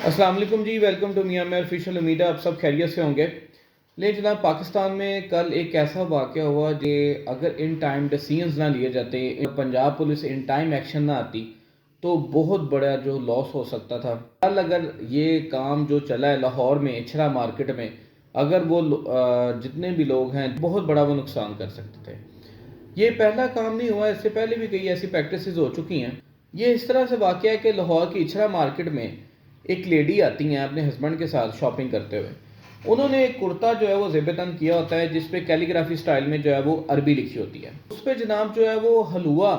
अस्सलाम वालेकुम जी, welcome to मियां में ऑफिशियल। उम्मीद है आप सब खैरियत से होंगे। लेकिन जनाब, पाकिस्तान में कल एक ऐसा वाक़या हुआ कि अगर इन टाइम डिसीजंस ना लिए जाते, Punjab police in time action ना आती, तो बहुत बड़ा जो लॉस हो सकता था। कल अगर ये काम जो चला है लाहौर में इछरा मार्केट में, अगर वो जितने भी लोग हैं बहुत बड़ा वो नुकसान कर सकते थे। ये पहला काम नहीं हुआ, इससे पहले भी कई ऐसी प्रैक्टिसेस हो चुकी हैं। ये इस तरह से वाक़या है कि लाहौर की इछरा मार्केट में एक लेडी आती हैं अपने हस्बैंड के साथ शॉपिंग करते हुए। उन्होंने एक कुर्ता जो है वो ज़ेब तन किया होता है, जिस पे कैलीग्राफी स्टाइल में जो है वो अरबी लिखी होती है। उस पर जनाब जो है वो हलवा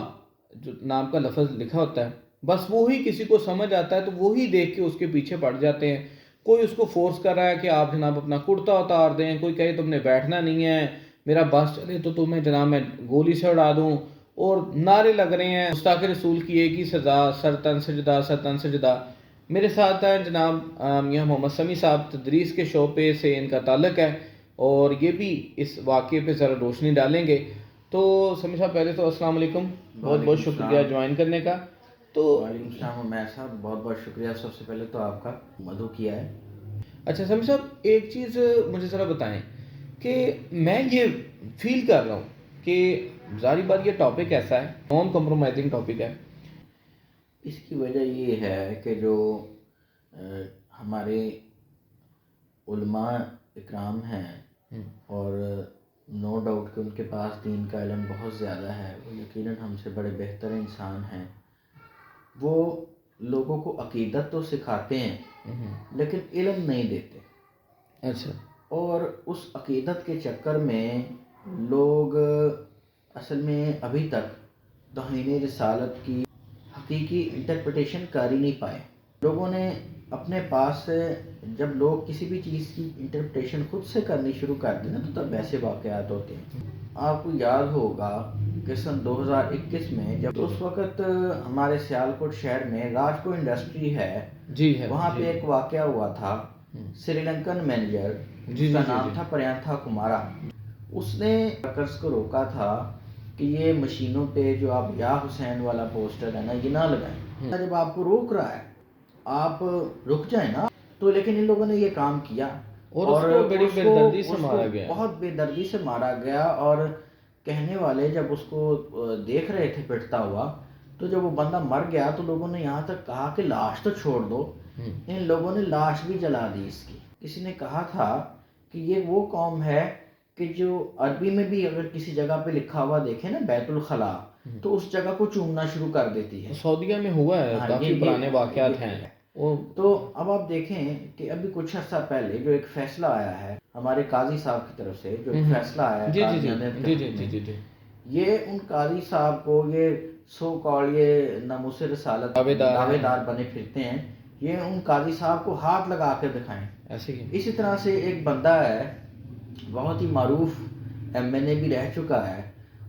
जो नाम का लफ्ज़ लिखा होता है। बस वो ही किसी को समझ आता है तो वो ही देख के उसके पीछे पड़ जाते हैं। कोई उसको फोर्स कर रहा है कि आप जनाब अपना कुर्ता उतार दें, कोई कहे तुमने बैठना नहीं है, मेरा बस चले तो तुम्हें जनाब मैं गोली से उड़ा दूँ। और नारे लग रहे हैं गुस्ताख रसूल की एक ही सज़ा, सरतन सजदा सरतन सजदा। मेरे साथ हैं जनाब मियां मोहम्मद समी साहब, तदरीस के शोबे से इनका ताल्लुक़ है और ये भी इस वाक़े पे ज़रा रोशनी डालेंगे। तो समी साहब, पहले तो अस्सलाम वालेकुम, बहुत बहुत शुक्रिया ज्वाइन करने का। तो वालेकुम सलाम उमैर साहब, बहुत बहुत शुक्रिया। सबसे पहले तो आपका मधु किया है। अच्छा समी साहब, एक चीज़ मुझे ज़रा बताएं कि मैं ये फील कर रहा हूँ कि ज़ाहिर बात ये टॉपिक ऐसा है, नॉन कॉम्प्रोमाइजिंग टॉपिक है। इसकी वजह ये है कि जो हमारे उलमा इकराम हैं और नो डाउट कि उनके पास दीन का इल्म बहुत ज़्यादा है, वो यकीनन हमसे बड़े बेहतर इंसान हैं। वो लोगों को अकीदत तो सिखाते हैं लेकिन इल्म नहीं देते। अच्छा। और उस अकीदत के चक्कर में लोग असल में अभी तक तौहीन रिसालत की हकीकी इंटरप्रिटेशन कर ही नहीं पाए। लोगों ने अपने पास से जब लोग किसी भी चीज़ की इंटरप्रिटेशन खुद से करनी शुरू कर दें ना, तो तब ऐसे वाक़यात होते हैं। आपको याद होगा कि सन 2021 में जब उस वक़्त हमारे सियालकोट शहर में राजको इंडस्ट्री है, जी है, वहाँ जी। पे एक वाक़या हुआ था। श्रीलंकन मैनेजर, जी उसका जी जी नाम जी था प्रयांथा कुमारा, उसने वर्कर्स को रोका था कि ये मशीनों पे जो आप या हुसैन वाला पोस्टर है ना, ये ना लगाएं। जब आपको रोक रहा है आप रुक जाए ना। तो लेकिन इन लोगों ने ये काम किया और उसको बड़ी बेदर्दी से मारा गया। बहुत बेदर्दी से मारा गया। और कहने वाले जब उसको देख रहे थे पिटता हुआ, तो जब वो बंदा मर गया तो लोगों ने यहाँ तक कहा कि लाश तो छोड़ दो, इन लोगों ने लाश भी जला दी इसकी। किसी ने कहा था कि ये वो कौम है कि जो अरबी में भी अगर किसी जगह पे लिखा हुआ देखे ना बैतुल खला, तो उस जगह को चूमना शुरू कर देती है। सऊदीया में हुआ है, हाँ, काफी पुराने वाकयात हैं वो। तो अब आप देखें कि अभी कुछ अर्सा पहले जो एक फैसला आया है हमारे काजी साहब की तरफ से, जो एक फैसला आया है जी जी जी कादियानियत जी के जी हक जी जी में, जी ये उन काजी साहब को ये सो कॉल ये नामुस रसालत दावेदार बने फिरते हैं, ये उन काजी साहब को हाथ लगा कर दिखाएं। ऐसे ही। इसी तरह से एक बंदा है बहुत ही मारूफ एमएनए भी रह चुका है,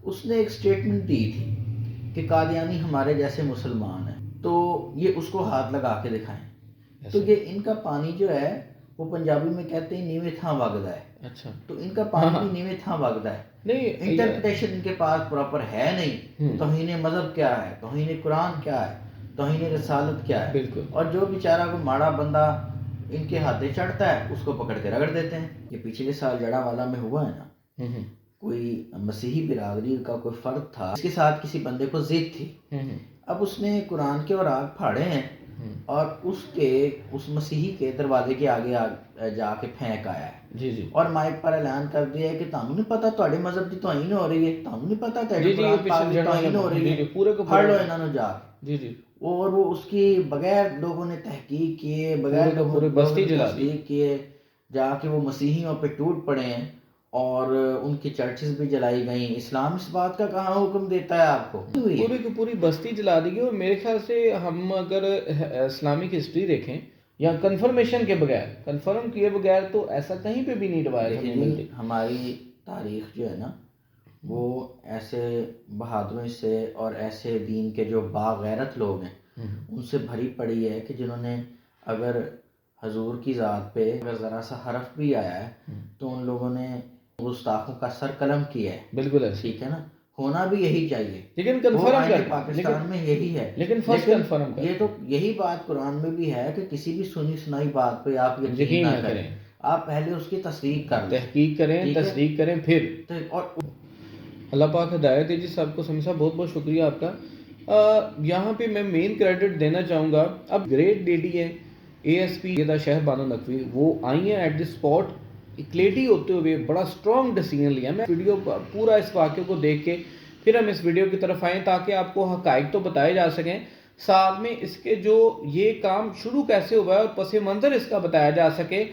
उसने एक स्टेटमेंट दी थी कि कादियानी हमारे जैसे मुसलमान हैं, तो ये उसको हाथ लगा के दिखाएं। तो ये इनका पानी जो है वो पंजाबी में कहते हैं नीवे थां वगदा है। अच्छा। तो इनका पानी भी नीवे थां वगदा है। नहीं, इंटरप्रिटेशन इनके पास प्रॉपर है नहीं। तौहीन मजहब क्या है, तौहीन कुरान क्या है, तौहीन रसालत क्या है। बिल्कुल। और जो बेचारा को माड़ा बंदा इनके हाथे चढ़ता है उसको पकड़ के रगड़ देते हैं। ये पिछले साल जड़ावाला में हुआ है ना, कोई मसीही बिरादरी का कोई फर्द था, इसके साथ किसी बंदे को जिद थी। अब उसने कुरान के और आग फाड़े हैं और उस मसीही के दरवाजे के आगे जाके फेंक आया है। जी जी। और माइक पर ऐलान कर दिया है कि तानू नहीं पता ਤੁਹਾਡੇ मजहब की तौहीन हो रही है, तानू नहीं पता जी जी, कुरान पाक की तौहीन हो रही है, पूरे को फाड़ लो इन्होंने जा। जी जी। और वो उसकी बगैर लोगों ने तहकीक किए, बगैर पूरे बस्ती जला दी किए, जाके वो मसीहियों पे टूट पड़े हैं और उनकी चर्चेस भी जलाई गई। इस्लाम इस बात का कहाँ हुक्म देता है आपको? पूरी की पूरी बस्ती जला दी गई। और मेरे ख्याल से हम अगर इस्लामिक हिस्ट्री देखें या कंफर्मेशन के बगैर, कंफर्म किए बगैर, तो ऐसा कहीं पे भी नहीं रवायत हमें मिलती। हमारी तारीख जो है ना, वो ऐसे बहादुरों से और ऐसे दीन के जो बागैरत लोग हैं उनसे भरी पड़ी है कि जिन्होंने अगर हजूर की ज़ात पे अगर ज़रा सा हरफ भी आया है तो उन लोगों ने गुस्ताखों का सर कलम किया है। बिल्कुल है, ठीक है ना। ہونا بھی یہی چاہیے، لیکن وہ کنفرم آئین کر پاکستان میں یہی ہے، لیکن فرسٹ کنفرم کر یہ تو یہی بات قرآن میں بھی ہے کہ کسی بھی سنی سنائی بات پہ آپ یقین نہ کریں، آپ پہلے اس کی تصدیق کر لیں، تحقیق کریں، ٹھیک ہے؟ تصدیق کریں پھر اور اللہ پاک ہدایت ہے جی سب کو. سمی صاحب بہت بہت شکریہ آپ کا. یہاں پہ میں مین کریڈٹ دینا چاہوں گا اب گریٹ لیڈی ہے اے ایس پی شہر بانو نقوی، وہ آئی ہیں ایٹ دی اسپاٹ ایک لیڈی ہوتے ہوئے بڑا اسٹرانگ ڈیسیجن لیا. میں ویڈیو پورا اس واقعے کو دیکھ کے پھر ہم اس ویڈیو کی طرف آئیں تاکہ آپ کو حقائق تو بتائے جا سکیں، ساتھ میں اس کے جو یہ کام شروع کیسے ہوا ہے اور پس منظر اس کا بتایا جا سکے.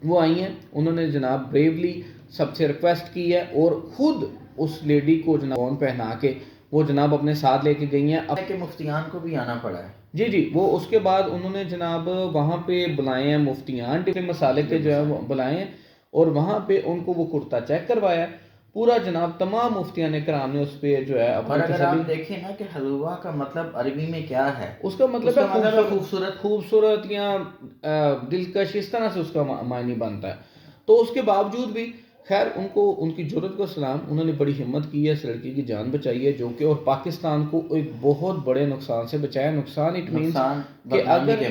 وہ آئی ہیں، انہوں نے جناب بریولی سب سے ریکویسٹ کی ہے اور خود اس لیڈی کو جناب گون پہنا کے وہ جناب اپنے ساتھ لے کے گئی ہیں. اب کہ مفتیان کو بھی آنا پڑا ہے، جی وہ اس کے بعد انہوں نے جناب وہاں پہ بلائے ہیں مفتیان ڈفرینٹ مسالے کے جو ہے وہ بلائے ہیں اور وہاں پہ ان کو وہ کرتا چیک کروایا پورا جناب. تمام مفتیان کرام نے اس پہ جو ہے اور اگر آپ دیکھیں نا کہ حلوا کا مطلب عربی میں کیا ہے، اس کا مطلب ہے خوبصورت خوبصورت یا دلکش، اس طرح سے اس کا معنی بنتا ہے. تو اس کے باوجود بھی خیر ان کو ان کی جرت کو سلام، انہوں نے بڑی ہمت کی ہے، اس لڑکی کی جان بچائی ہے جو کہ اور پاکستان کو ایک بہت بڑے نقصان سے بچایا. نقصان اٹ مینس کہ اگر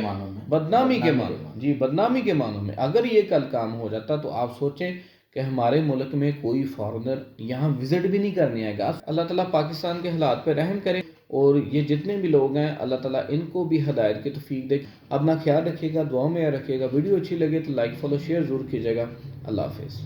بدنامی کے معنوں جی بدنامی کے معنوں میں اگر یہ کل کام ہو جاتا تو آپ سوچیں کہ ہمارے ملک میں کوئی فارنر یہاں وزٹ بھی نہیں کرنے آئے گا. اللہ تعالیٰ پاکستان کے حالات پہ رحم کرے اور یہ جتنے بھی لوگ ہیں اللہ تعالیٰ ان کو بھی ہدایت کی توفیق دے. اپنا خیال رکھیے گا، دعاؤں میں رکھیے گا. ویڈیو اچھی لگے تو لائک فالو شیئر ضرور کیجیے گا. اللہ حافظ.